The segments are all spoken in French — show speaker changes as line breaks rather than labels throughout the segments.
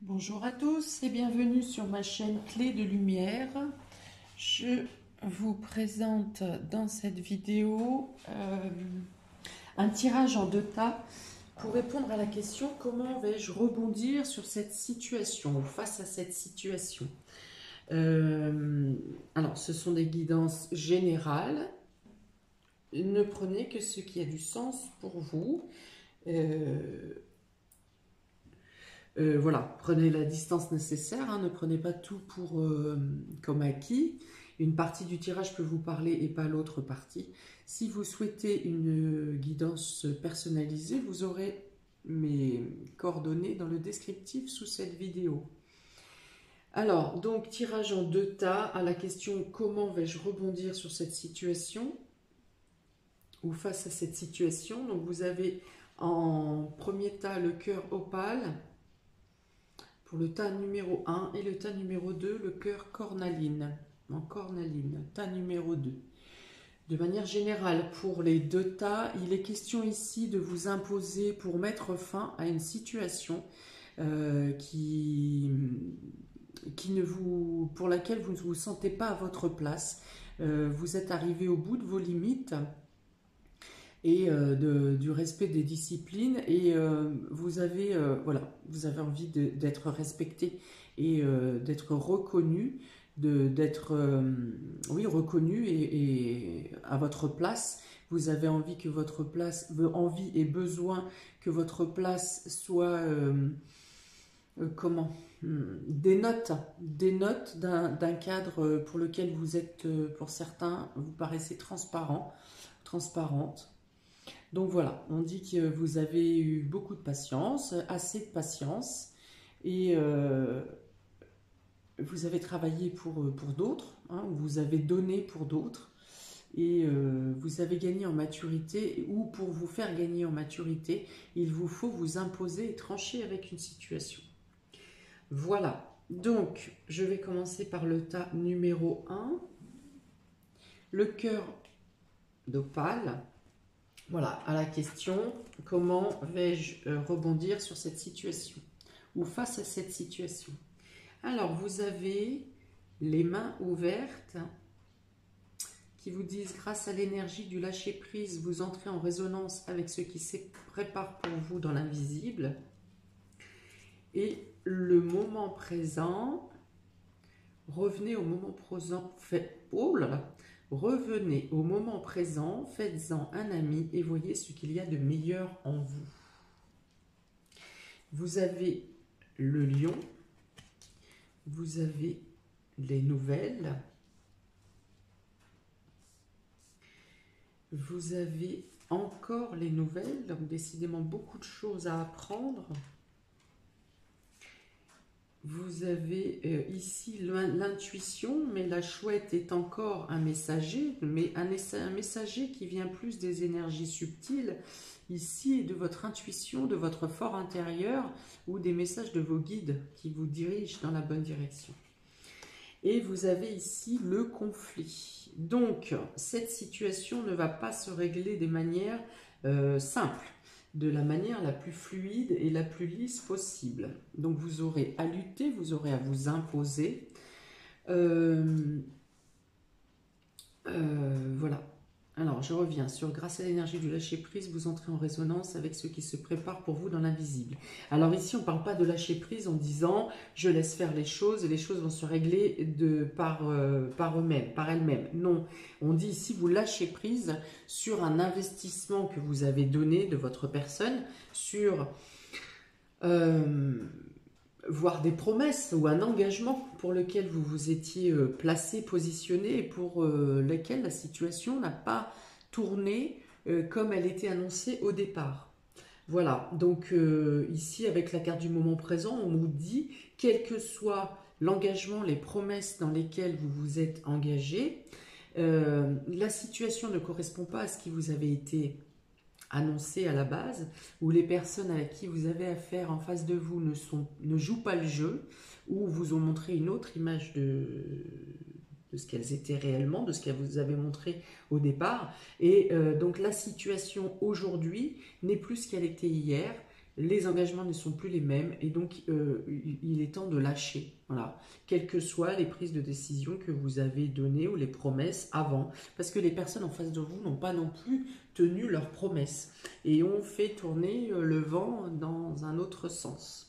Bonjour à tous et bienvenue sur ma chaîne Clé de Lumière. Je vous présente dans cette vidéo un tirage en deux tas pour répondre à la question comment vais-je rebondir sur cette situation ou face à cette situation. Alors ce sont des guidances générales. Ne prenez que ce qui a du sens pour vous. Voilà, prenez la distance nécessaire, hein, ne prenez pas tout pour comme acquis. Une partie du tirage peut vous parler et pas l'autre partie. Si vous souhaitez une guidance personnalisée, vous aurez mes coordonnées dans le descriptif sous cette vidéo. Alors, donc tirage en deux tas à la question comment vais-je rebondir sur cette situation ou face à cette situation. Donc vous avez en premier tas le cœur opale. Pour le tas numéro 1 et le tas numéro 2, le cœur cornaline, en cornaline, tas numéro 2. De manière générale, pour les deux tas, il est question ici de vous imposer pour mettre fin à une situation pour laquelle vous ne vous sentez pas à votre place. Vous êtes arrivé au bout de vos limites et du respect des disciplines et vous avez envie d'être respecté et d'être reconnu, reconnu et à votre place. Vous avez envie que votre place, envie et besoin que votre place soit dénote d'un cadre pour lequel vous êtes, pour certains, vous paraissez transparente. Donc voilà, on dit que vous avez eu beaucoup de patience, assez de patience, et vous avez travaillé pour d'autres, hein, vous avez donné pour d'autres, et vous avez gagné en maturité, ou pour vous faire gagner en maturité, il vous faut vous imposer et trancher avec une situation. Voilà, donc je vais commencer par le tas numéro 1, le cœur d'opale. Voilà, à la question, comment vais-je rebondir sur cette situation ou face à cette situation? Alors, vous avez les mains ouvertes qui vous disent, grâce à l'énergie du lâcher-prise, vous entrez en résonance avec ce qui se prépare pour vous dans l'invisible. Et le moment présent, revenez au moment présent, revenez au moment présent, faites-en un ami et voyez ce qu'il y a de meilleur en vous. Vous avez le lion, vous avez les nouvelles, vous avez encore les nouvelles, donc décidément beaucoup de choses à apprendre. Vous avez ici l'intuition, mais la chouette est encore un messager, mais un messager qui vient plus des énergies subtiles, ici, de votre intuition, de votre fort intérieur, ou des messages de vos guides qui vous dirigent dans la bonne direction. Et vous avez ici le conflit. Donc, cette situation ne va pas se régler de manière simple, de la manière la plus fluide et la plus lisse possible. Donc vous aurez à lutter, vous aurez à vous imposer. Voilà. Alors je reviens sur grâce à l'énergie du lâcher prise, vous entrez en résonance avec ce qui se prépare pour vous dans l'invisible. Alors ici on ne parle pas de lâcher prise en disant je laisse faire les choses et les choses vont se régler par eux-mêmes, par elles-mêmes. Non, on dit ici vous lâchez prise sur un investissement que vous avez donné de votre personne, sur voire des promesses ou un engagement pour lequel vous vous étiez placé, positionné et pour lequel la situation n'a pas tourné comme elle était annoncée au départ. Voilà, donc ici avec la carte du moment présent, on nous dit, quel que soit l'engagement, les promesses dans lesquelles vous vous êtes engagé, la situation ne correspond pas à ce qui vous avait été annoncé à la base, où les personnes avec qui vous avez affaire en face de vous ne jouent pas le jeu, ou vous ont montré une autre image de ce qu'elles étaient réellement, de ce qu'elles vous avaient montré au départ. Et donc la situation aujourd'hui n'est plus ce qu'elle était hier. les engagements ne sont plus les mêmes et donc il est temps de lâcher, voilà, quelles que soient les prises de décision que vous avez données ou les promesses avant, parce que les personnes en face de vous n'ont pas non plus tenu leurs promesses et ont fait tourner le vent dans un autre sens.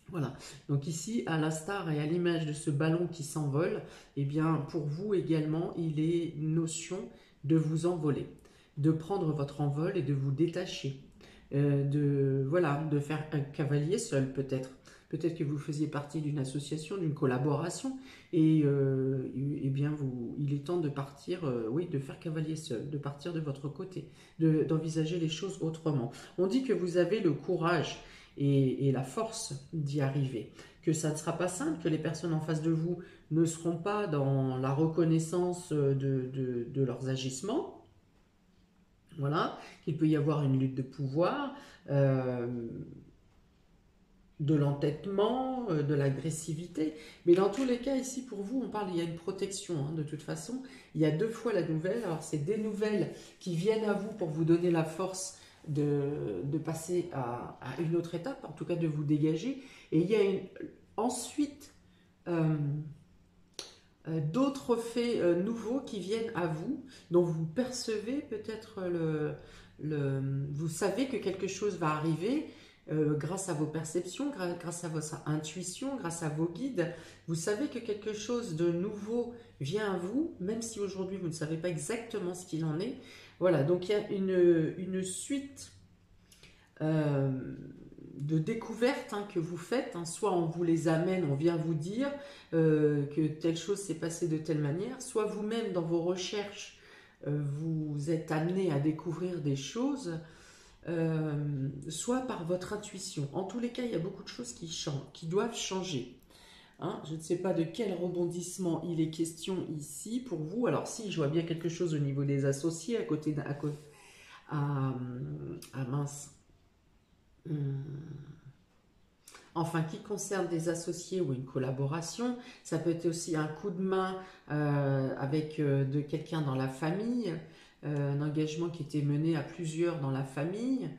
Voilà, donc ici, à l'instar et à l'image de ce ballon qui s'envole, eh bien, pour vous également, il est notion de vous envoler, de prendre votre envol et de vous détacher, voilà, de faire un cavalier seul peut-être. Peut-être que vous faisiez partie d'une association, d'une collaboration, et eh bien, il est temps de partir, oui, de faire cavalier seul, de partir de votre côté, d'envisager les choses autrement. On dit que vous avez le courage et la force d'y arriver, que ça ne sera pas simple, que les personnes en face de vous ne seront pas dans la reconnaissance de leurs agissements, voilà, qu'il peut y avoir une lutte de pouvoir, de l'entêtement, de l'agressivité, mais dans tous les cas ici pour vous on parle, il y a une protection, hein, de toute façon, il y a 2 fois la nouvelle, alors c'est des nouvelles qui viennent à vous pour vous donner la force de passer à une autre étape, en tout cas de vous dégager, et il y a ensuite d'autres faits nouveaux qui viennent à vous, dont vous percevez peut-être vous savez que quelque chose va arriver, grâce à vos perceptions, grâce à votre intuition, grâce à vos guides, vous savez que quelque chose de nouveau vient à vous, même si aujourd'hui vous ne savez pas exactement ce qu'il en est. Voilà, donc il y a une suite de découvertes, hein, que vous faites, hein. Soit on vous les amène, on vient vous dire que telle chose s'est passée de telle manière, soit vous-même dans vos recherches, vous êtes amené à découvrir des choses, soit par votre intuition. En tous les cas, il y a beaucoup de choses qui changent, qui doivent changer. Hein, je ne sais pas de quel rebondissement il est question ici pour vous. Alors si, je vois bien quelque chose au niveau des associés, mince. Enfin, qui concerne des associés ou une collaboration, ça peut être aussi un coup de main avec de quelqu'un dans la famille, un engagement qui était mené à plusieurs dans la famille.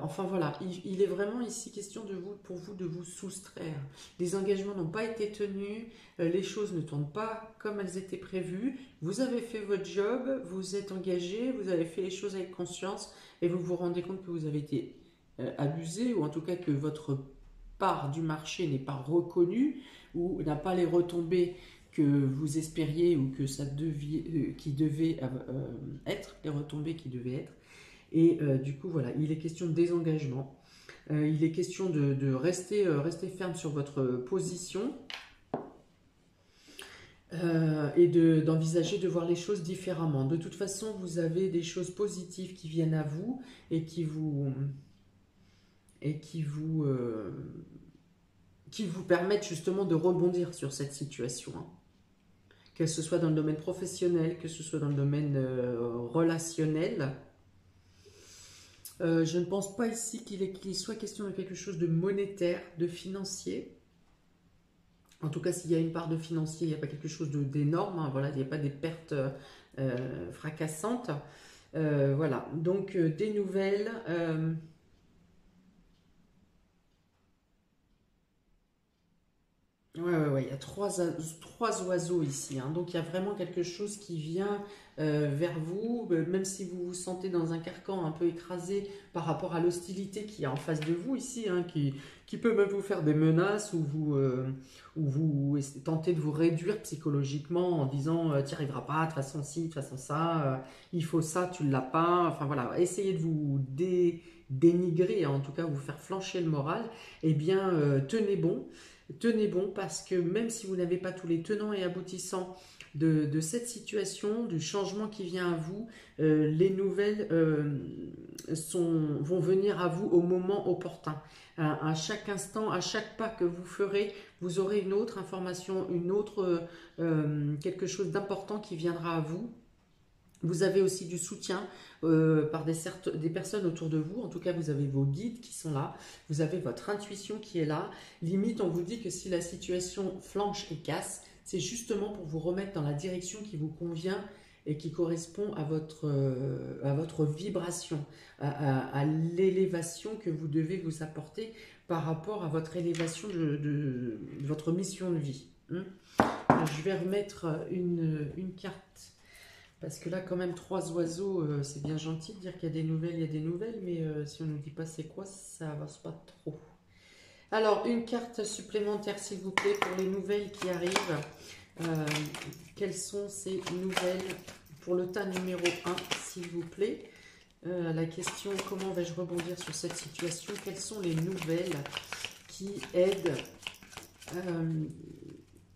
Enfin voilà, il est vraiment ici question pour vous de vous soustraire. Les engagements n'ont pas été tenus, les choses ne tournent pas comme elles étaient prévues. Vous avez fait votre job, vous êtes engagé, vous avez fait les choses avec conscience et vous vous rendez compte que vous avez été abusé, ou en tout cas que votre part du marché n'est pas reconnue ou n'a pas les retombées que vous espériez ou que ça qui devait être, les retombées qui devaient être. Et du coup, voilà, il est question de désengagement. Il est question de rester ferme sur votre position et d'envisager de voir les choses différemment. De toute façon, vous avez des choses positives qui viennent à vous et qui vous permettent justement de rebondir sur cette situation. Hein. Que ce soit dans le domaine professionnel, que ce soit dans le domaine relationnel. Je ne pense pas ici qu'il soit question de quelque chose de monétaire, de financier. En tout cas, s'il y a une part de financier, il n'y a pas quelque chose d'énorme. Hein, voilà, il n'y a pas des pertes fracassantes. Voilà, donc des nouvelles. Ouais, il y a trois oiseaux ici, hein. Donc il y a vraiment quelque chose qui vient vers vous, même si vous vous sentez dans un carcan un peu écrasé par rapport à l'hostilité qu'il y a en face de vous ici, hein, qui peut même vous faire des menaces ou vous tentez de vous réduire psychologiquement en disant tu n'y arriveras pas, de toute façon ci, de toute façon ça, il faut ça, tu ne l'as pas, enfin voilà, essayez de vous dénigrer, en tout cas vous faire flancher le moral. Eh bien tenez bon. Tenez bon, parce que même si vous n'avez pas tous les tenants et aboutissants de cette situation, du changement qui vient à vous, les nouvelles vont venir à vous au moment opportun. À chaque instant, à chaque pas que vous ferez, vous aurez une autre information, quelque chose d'important qui viendra à vous. Vous avez aussi du soutien par des personnes autour de vous. En tout cas, vous avez vos guides qui sont là. Vous avez votre intuition qui est là. Limite, on vous dit que si la situation flanche et casse, c'est justement pour vous remettre dans la direction qui vous convient et qui correspond à votre vibration, à l'élévation que vous devez vous apporter par rapport à votre élévation de votre mission de vie. Je vais remettre une carte, parce que là, quand même, 3 oiseaux, c'est bien gentil de dire qu'il y a des nouvelles, il y a des nouvelles, mais si on ne nous dit pas c'est quoi, ça avance pas trop. Alors, une carte supplémentaire, s'il vous plaît, pour les nouvelles qui arrivent. Quelles sont ces nouvelles pour le tas numéro 1, s'il vous plaît? La question, comment vais-je rebondir sur cette situation? Quelles sont les nouvelles qui aident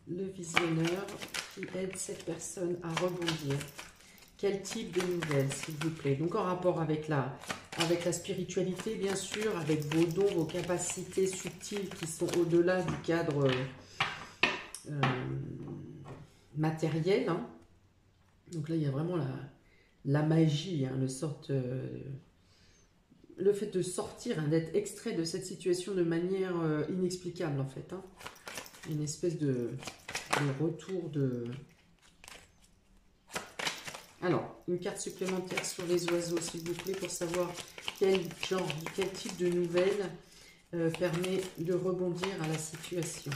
le visionneur, qui aident cette personne à rebondir? Quel type de nouvelles, s'il vous plaît? Donc, en rapport avec la spiritualité, bien sûr, avec vos dons, vos capacités subtiles qui sont au-delà du cadre matériel. Hein. Donc là, il y a vraiment la magie, hein, le fait de sortir, hein, d'être extrait de cette situation de manière inexplicable, en fait. Hein. Une espèce de retour de... Alors, une carte supplémentaire sur les oiseaux, s'il vous plaît, pour savoir quel type de nouvelles permet de rebondir à la situation.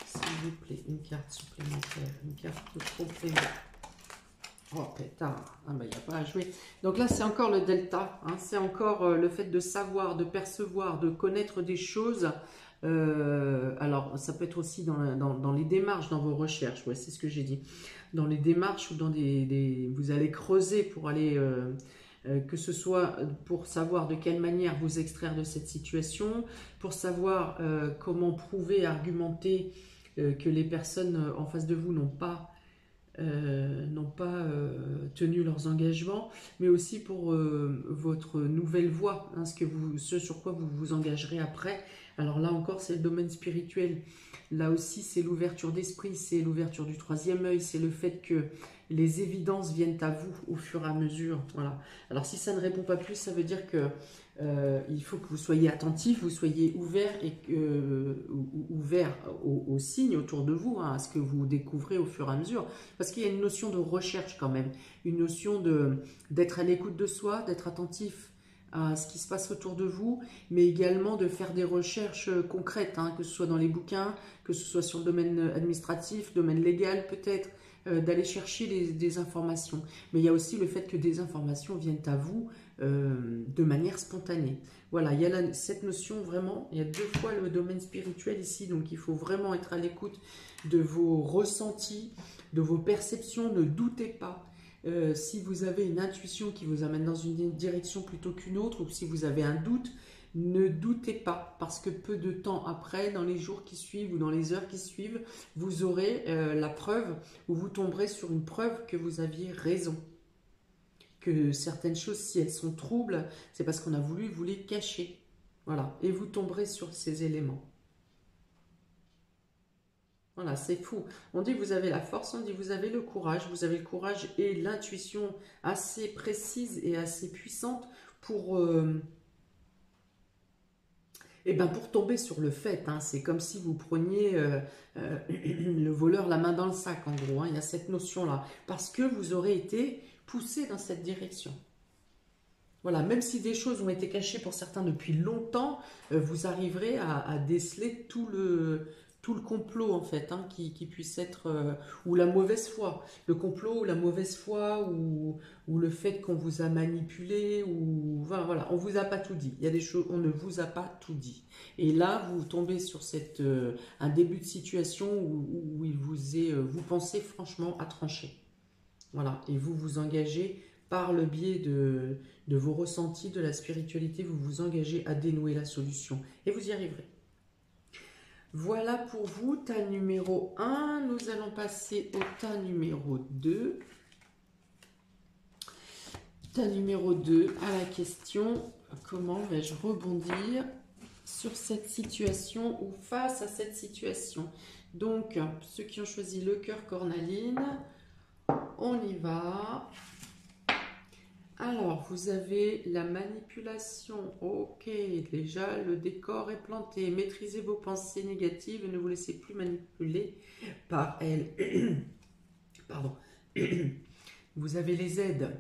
S'il vous plaît, une carte supplémentaire, une carte de complément. Oh, pétard, ah ben, il n'y a pas à jouer. Donc là, c'est encore le delta, hein, c'est encore le fait de savoir, de percevoir, de connaître des choses. Alors, ça peut être aussi dans les démarches, dans vos recherches, ouais, c'est ce que j'ai dit. Dans les démarches ou dans vous allez creuser pour aller, que ce soit pour savoir de quelle manière vous extraire de cette situation, pour savoir comment prouver, argumenter que les personnes en face de vous n'ont pas tenu leurs engagements, mais aussi pour votre nouvelle voie, hein, ce sur quoi vous vous engagerez après. Alors là encore, c'est le domaine spirituel. Là aussi, c'est l'ouverture d'esprit, c'est l'ouverture du troisième œil, c'est le fait que les évidences viennent à vous au fur et à mesure. Voilà. Alors si ça ne répond pas plus, ça veut dire que il faut que vous soyez attentif, vous soyez ouvert aux signes autour de vous, hein, à ce que vous découvrez au fur et à mesure. Parce qu'il y a une notion de recherche quand même, une notion d'être à l'écoute de soi, d'être attentif à ce qui se passe autour de vous, mais également de faire des recherches concrètes, hein, que ce soit dans les bouquins, que ce soit sur le domaine administratif, domaine légal peut-être, d'aller chercher des informations. Mais il y a aussi le fait que des informations viennent à vous de manière spontanée. Voilà, il y a cette notion vraiment, il y a 2 fois le domaine spirituel ici, donc il faut vraiment être à l'écoute de vos ressentis, de vos perceptions, ne doutez pas. Si vous avez une intuition qui vous amène dans une direction plutôt qu'une autre, ou si vous avez un doute, ne doutez pas, parce que peu de temps après, dans les jours qui suivent ou dans les heures qui suivent, vous aurez la preuve, ou vous tomberez sur une preuve que vous aviez raison. Que certaines choses, si elles sont troubles, c'est parce qu'on a voulu vous les cacher. Voilà, et vous tomberez sur ces éléments. Voilà, c'est fou. On dit que vous avez la force, on dit que vous avez le courage et l'intuition assez précise et assez puissante pour tomber sur le fait. Hein. C'est comme si vous preniez le voleur la main dans le sac, en gros. Hein. Il y a cette notion-là. Parce que vous aurez été poussé dans cette direction. Voilà, même si des choses ont été cachées pour certains depuis longtemps, vous arriverez à déceler tout le complot, en fait, hein, qui puisse être, ou la mauvaise foi. Le complot ou la mauvaise foi, ou le fait qu'on vous a manipulé, ou voilà, on vous a pas tout dit. Il y a des choses, on ne vous a pas tout dit. Et là, vous tombez sur un début de situation où il vous pensez franchement à trancher. Voilà, et vous vous engagez par le biais de vos ressentis, de la spiritualité, vous vous engagez à dénouer la solution. Et vous y arriverez. Voilà pour vous, tas numéro 1. Nous allons passer au tas numéro 2. Tas numéro 2, à la question, comment vais-je rebondir sur cette situation ou face à cette situation? Donc, ceux qui ont choisi le cœur cornaline, on y va. Alors, vous avez la manipulation. Ok, déjà, le décor est planté. Maîtrisez vos pensées négatives et ne vous laissez plus manipuler par elles. Pardon. Vous avez les aides.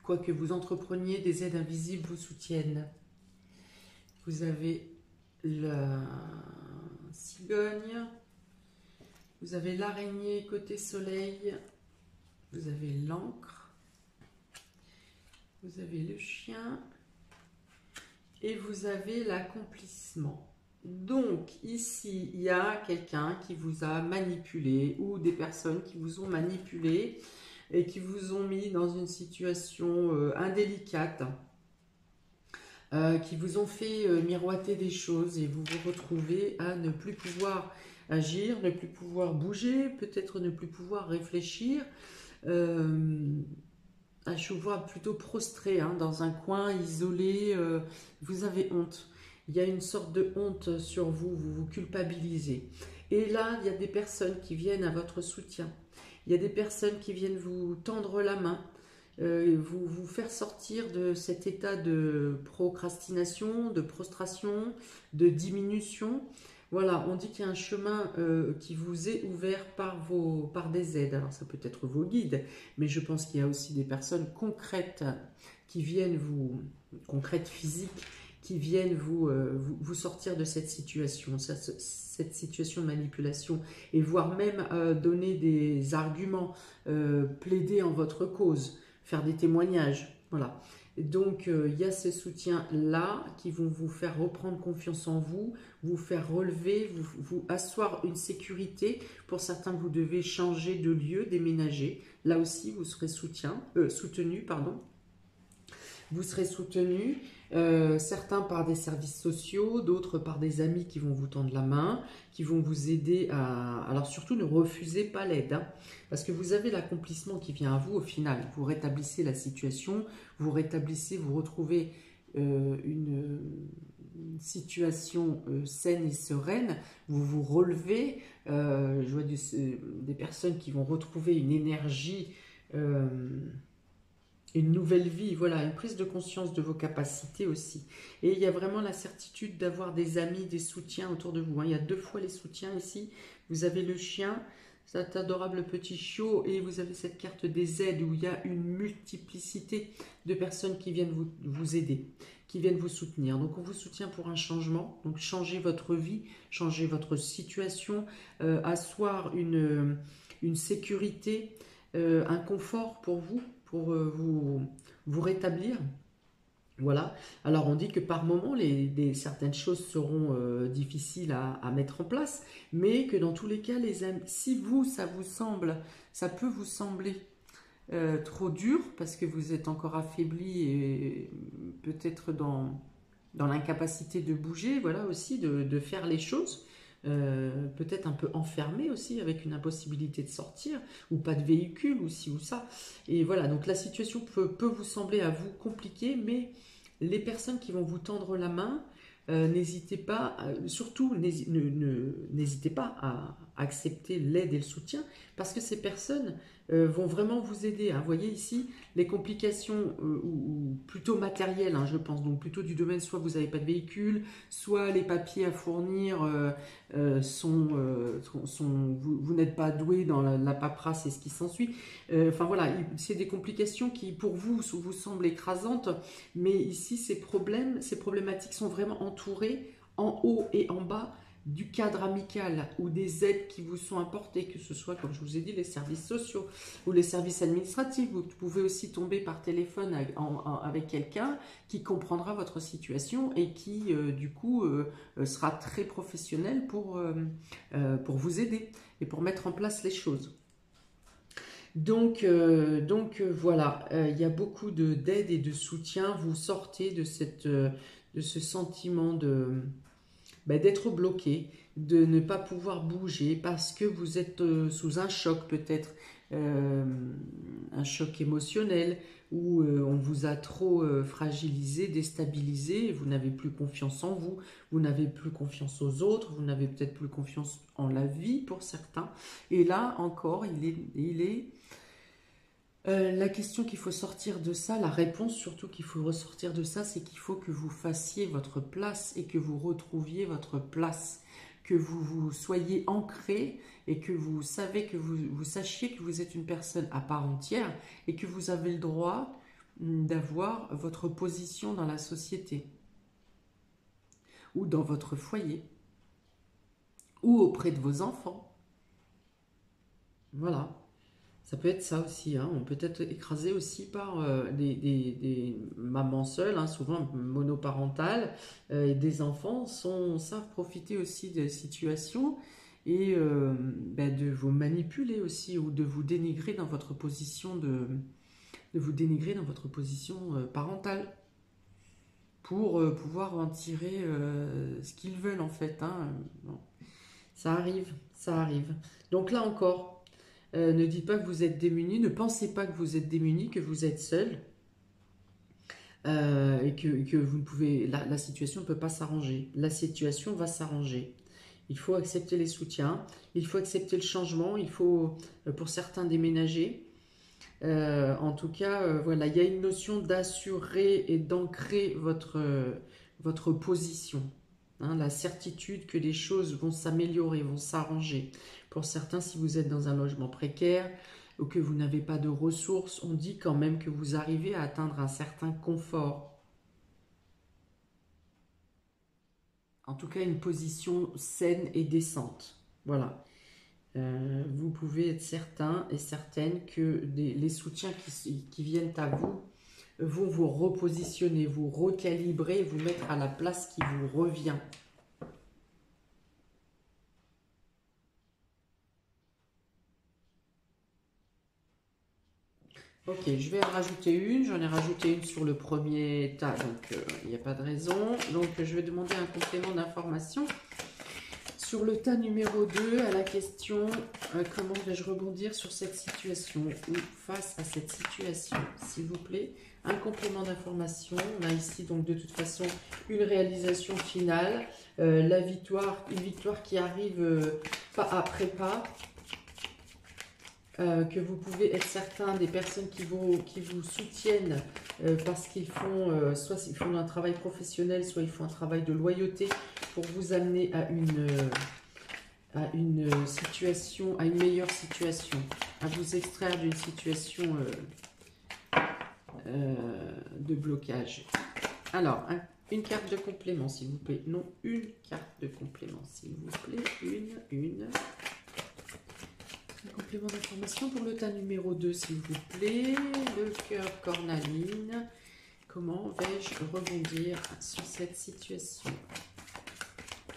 Quoi que vous entrepreniez, des aides invisibles vous soutiennent. Vous avez la cigogne. Vous avez l'araignée côté soleil. Vous avez l'encre. Vous avez le chien. Et vous avez l'accomplissement. Donc, ici, il y a quelqu'un qui vous a manipulé ou des personnes qui vous ont manipulé et qui vous ont mis dans une situation indélicate, qui vous ont fait miroiter des choses et vous vous retrouvez à ne plus pouvoir agir, ne plus pouvoir bouger, peut-être ne plus pouvoir réfléchir, je vous vois plutôt prostré dans un coin, isolé, vous avez honte. Il y a une sorte de honte sur vous, vous vous culpabilisez. Et là, il y a des personnes qui viennent à votre soutien. Il y a des personnes qui viennent vous tendre la main, vous faire sortir de cet état de procrastination, de prostration, de diminution. Voilà, on dit qu'il y a un chemin qui vous est ouvert par des aides. Alors ça peut être vos guides, mais je pense qu'il y a aussi des personnes concrètes qui viennent concrètes physiques, qui viennent vous sortir de cette situation, cette situation de manipulation, et voire même donner des arguments, plaider en votre cause, faire des témoignages, voilà. Donc, il y a ces soutiens-là qui vont vous faire reprendre confiance en vous, vous faire relever, vous asseoir une sécurité. Pour certains, vous devez changer de lieu, déménager. Là aussi, vous serez soutenu, pardon. Vous serez soutenu, certains par des services sociaux, d'autres par des amis qui vont vous tendre la main, qui vont vous aider à... Alors surtout, ne refusez pas l'aide, parce que vous avez l'accomplissement qui vient à vous au final. Vous rétablissez la situation, vous retrouvez une situation saine et sereine, vous vous relevez. Je vois des personnes qui vont retrouver une énergie... une nouvelle vie, voilà, une prise de conscience de vos capacités aussi. Et il y a vraiment la certitude d'avoir des amis, des soutiens autour de vous. Il y a 2 fois les soutiens ici. Vous avez le chien, cet adorable petit chiot, et vous avez cette carte des aides où il y a une multiplicité de personnes qui viennent vous aider, qui viennent vous soutenir. Donc on vous soutient pour un changement, donc changez votre vie, changez votre situation, asseoir une sécurité, un confort pour vous, pour vous rétablir. Voilà. Alors on dit que par moment, certaines choses seront difficiles à mettre en place, mais que dans tous les cas, les amis, si ça peut vous sembler trop dur, parce que vous êtes encore affaibli et peut-être dans l'incapacité de bouger, voilà aussi, de faire les choses. Peut-être un peu enfermé aussi, avec une impossibilité de sortir, ou pas de véhicule, ou ci ou ça. Et voilà, donc la situation peut vous sembler à vous compliquée, mais les personnes qui vont vous tendre la main, n'hésitez pas, surtout n'hésitez pas à accepter l'aide et le soutien, parce que ces personnes vont vraiment vous aider. Vous voyez ici, les complications, ou plutôt matérielles, je pense, donc plutôt du domaine, soit vous n'avez pas de véhicule, soit les papiers à fournir vous n'êtes pas doué dans la paperasse et ce qui s'ensuit. Enfin voilà, c'est des complications qui pour vous semblent écrasantes, mais ici ces problématiques sont vraiment entourées en haut et en bas du cadre amical ou des aides qui vous sont apportées, que ce soit, comme je vous ai dit, les services sociaux ou les services administratifs. Vous pouvez aussi tomber par téléphone avec quelqu'un qui comprendra votre situation et qui, du coup, sera très professionnel pour vous aider et pour mettre en place les choses. Donc voilà, il y a beaucoup d'aide et de soutien. Vous sortez de ce sentiment d'être bloqué, de ne pas pouvoir bouger parce que vous êtes sous un choc peut-être, un choc émotionnel où on vous a trop fragilisé, déstabilisé, vous n'avez plus confiance en vous, vous n'avez plus confiance aux autres, vous n'avez peut-être plus confiance en la vie pour certains. Et là encore, la question qu'il faut sortir de ça, la réponse surtout qu'il faut ressortir de ça, c'est qu'il faut que vous fassiez votre place et que vous retrouviez votre place. que vous soyez ancré et que vous savez que vous sachiez que vous êtes une personne à part entière et que vous avez le droit d'avoir votre position dans la société ou dans votre foyer ou auprès de vos enfants. Voilà. Ça peut être ça aussi, hein. On peut être écrasé aussi par des mamans seules, hein, souvent monoparentales, et des enfants savent profiter aussi des situations et de vous manipuler aussi ou de vous dénigrer dans votre position parentale pour pouvoir en tirer ce qu'ils veulent en fait, hein. Bon. Ça arrive, ça arrive. Donc là encore. Ne dites pas que vous êtes démunis, ne pensez pas que vous êtes démunis, que vous êtes seul et que vous ne pouvez. La situation ne peut pas s'arranger. La situation va s'arranger. Il faut accepter les soutiens, il faut accepter le changement, il faut, pour certains, déménager. En tout cas, voilà, il y a une notion d'assurer et d'ancrer votre position. Hein, la certitude que les choses vont s'améliorer, vont s'arranger. Pour certains, si vous êtes dans un logement précaire ou que vous n'avez pas de ressources, on dit quand même que vous arrivez à atteindre un certain confort. En tout cas, une position saine et décente. Voilà. Vous pouvez être certain et certaine que les soutiens qui viennent à vous vont vous repositionner, vous recalibrer, vous mettre à la place qui vous revient. Ok, je vais en rajouter une. J'en ai rajouté une sur le premier tas, donc il n'y a pas de raison. Donc je vais demander un complément d'information. Sur le tas numéro 2, à la question comment vais-je rebondir sur cette situation ou face à cette situation, s'il vous plaît. Un complément d'information. On a ici donc de toute façon une réalisation finale. La victoire, une victoire qui arrive pas après pas. Que vous pouvez être certain des personnes qui vous soutiennent parce qu'ils font, soit ils font un travail professionnel, soit ils font un travail de loyauté pour vous amener à une situation, à une meilleure situation, à vous extraire d'une situation de blocage. Alors, une carte de complément, s'il vous plaît. Non, une carte de complément, s'il vous plaît. Une. Un complément d'information pour le tas numéro 2, s'il vous plaît. Le cœur cornaline. Comment vais-je rebondir sur cette situation?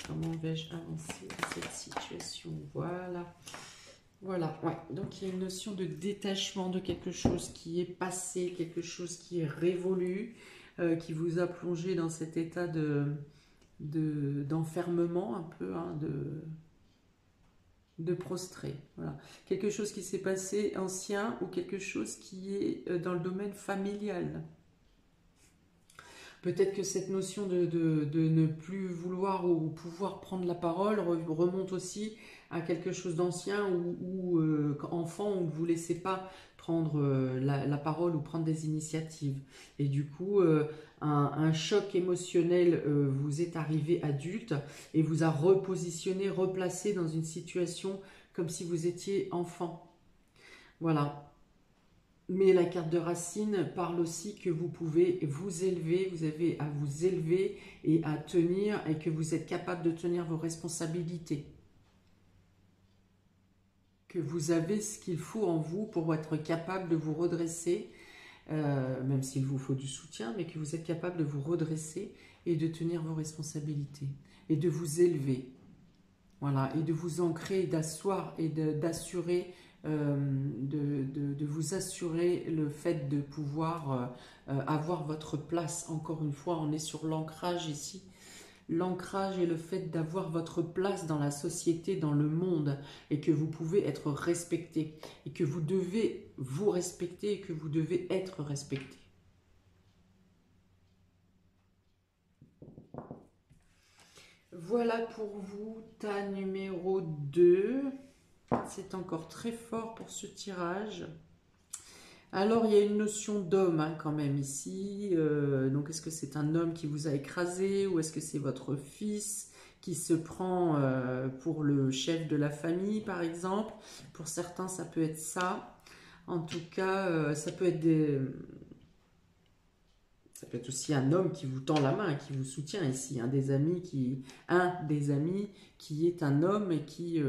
Comment vais-je avancer dans cette situation? Voilà. Voilà, ouais. Donc il y a une notion de détachement de quelque chose qui est passé, quelque chose qui est révolu, qui vous a plongé dans cet état d'enfermement un peu, hein, de prostré. Voilà. Quelque chose qui s'est passé ancien ou quelque chose qui est dans le domaine familial. Peut-être que cette notion de ne plus vouloir ou pouvoir prendre la parole remonte aussi à quelque chose d'ancien ou enfant, on ne vous laissez pas prendre la parole ou prendre des initiatives. Et du coup, un choc émotionnel vous est arrivé adulte et vous a repositionné, replacé dans une situation comme si vous étiez enfant. Voilà. Mais la carte de racine parle aussi que vous pouvez vous élever, vous avez à vous élever et à tenir, et que vous êtes capable de tenir vos responsabilités. Que vous avez ce qu'il faut en vous pour être capable de vous redresser, même s'il vous faut du soutien, mais que vous êtes capable de vous redresser et de tenir vos responsabilités et de vous élever. Voilà, et de vous ancrer, d'asseoir et d'assurer, de vous assurer le fait de pouvoir avoir votre place. Encore une fois, on est sur l'ancrage ici. L'ancrage et le fait d'avoir votre place dans la société, dans le monde, et que vous pouvez être respecté, et que vous devez vous respecter, et que vous devez être respecté. Voilà pour vous, tas numéro 2. C'est encore très fort pour ce tirage. Alors, il y a une notion d'homme hein, quand même ici. Donc, est-ce que c'est un homme qui vous a écrasé ou est-ce que c'est votre fils qui se prend pour le chef de la famille, par exemple. Pour certains, ça peut être ça. En tout cas, ça peut être ça peut être aussi un homme qui vous tend la main, qui vous soutient ici. Un des amis qui est un homme et qui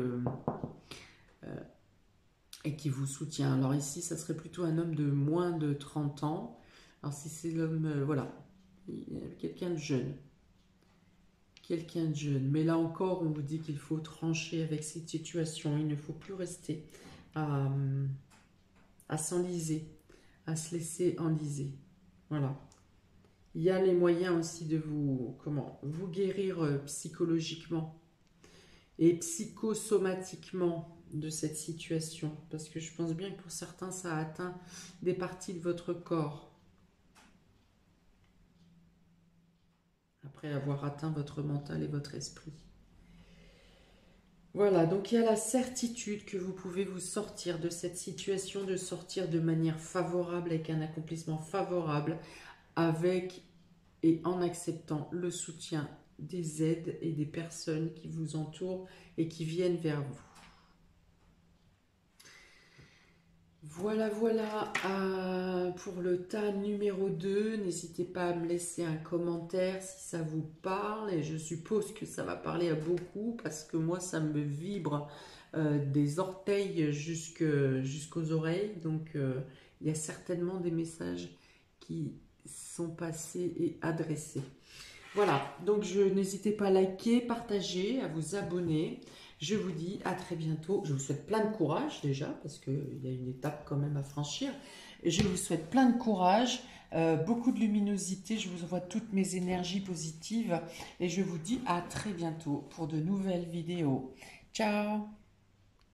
vous soutient. Alors ici, ça serait plutôt un homme de moins de 30 ans. Alors si c'est l'homme, voilà, quelqu'un de jeune. Quelqu'un de jeune. Mais là encore, on vous dit qu'il faut trancher avec cette situation. Il ne faut plus rester à s'enliser, à se laisser enliser. Voilà. Il y a les moyens aussi de vous guérir psychologiquement et psychosomatiquement de cette situation. Parce que je pense bien que pour certains, ça a atteint des parties de votre corps. Après avoir atteint votre mental et votre esprit. Voilà, donc il y a la certitude que vous pouvez vous sortir de cette situation, de sortir de manière favorable, avec un accomplissement favorable, avec et en acceptant le soutien des aides et des personnes qui vous entourent et qui viennent vers vous. Voilà, voilà pour le tas numéro 2. N'hésitez pas à me laisser un commentaire si ça vous parle. Et je suppose que ça va parler à beaucoup parce que moi, ça me vibre des orteils jusqu'aux oreilles. Donc, il y a certainement des messages qui sont passés et adressés. Voilà, donc n'hésitez pas à liker, partager, à vous abonner. Je vous dis à très bientôt. Je vous souhaite plein de courage déjà, parce qu'il y a une étape quand même à franchir. Et je vous souhaite plein de courage, beaucoup de luminosité. Je vous envoie toutes mes énergies positives. Et je vous dis à très bientôt pour de nouvelles vidéos. Ciao!